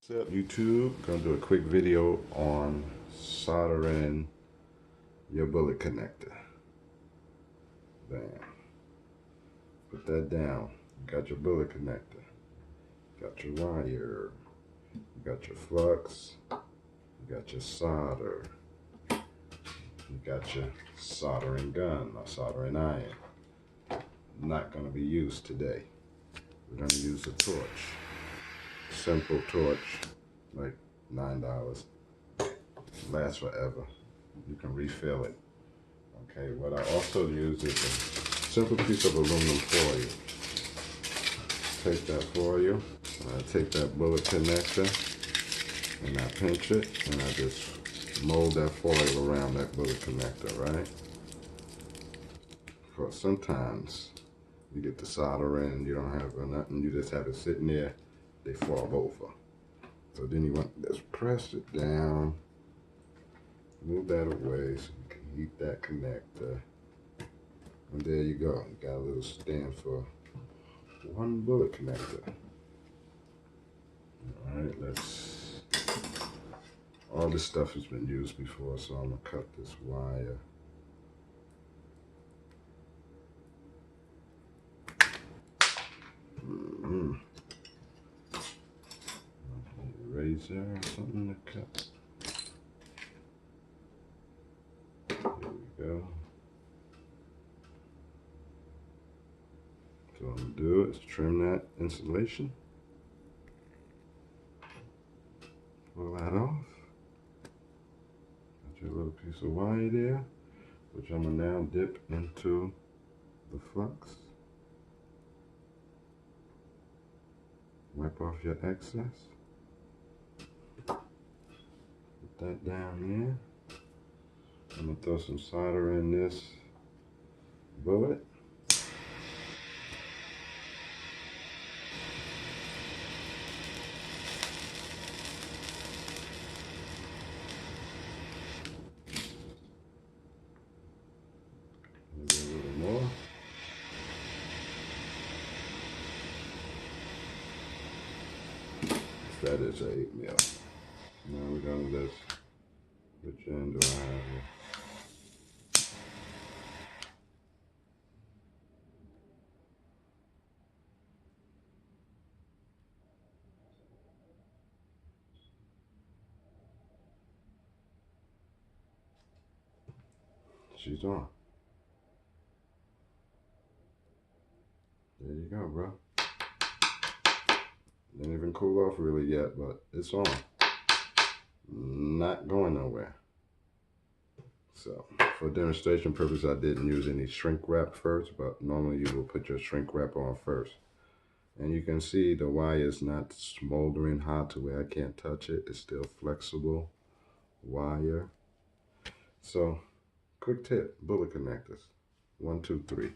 What's up, YouTube? Gonna do a quick video on soldering your bullet connector. Bam. Put that down. You got your bullet connector. Got your wire. You got your flux. You got your solder. You got your soldering gun or soldering iron. Not gonna be used today. We're gonna use a torch. Simple torch, like $9. Lasts forever. You can refill it. Okay, what I also use is a simple piece of aluminum foil. Take that foil, I take that bullet connector, and I pinch it, and I just mold that foil around that bullet connector, right? Because sometimes you get the solder in, you don't have nothing, you just have it sitting there, they fall over. So then you want to just press it down, move that away so you can heat that connector. And there you go. You got a little stand for one bullet connector. Alright, all this stuff has been used before, so I'm gonna cut this wire. Razor or something to cut. There we go. So what I'm gonna do is trim that insulation. Pull that off. Got your little piece of wire there, which I'm gonna now dip into the flux. Wipe off your excess. Put that down there. I'm gonna throw some solder in this bullet. Maybe a little more. That is 8 mil. Now we're gonna just, which end do I have here? She's on. There you go, bro. Didn't even cool off really yet, but it's on. Not going nowhere. So, for demonstration purpose, I didn't use any shrink wrap first, but normally you will put your shrink wrap on first. And you can see the wire is not smoldering hot to where I can't touch it. It's still flexible wire. So, quick tip, bullet connectors. 1, 2, 3.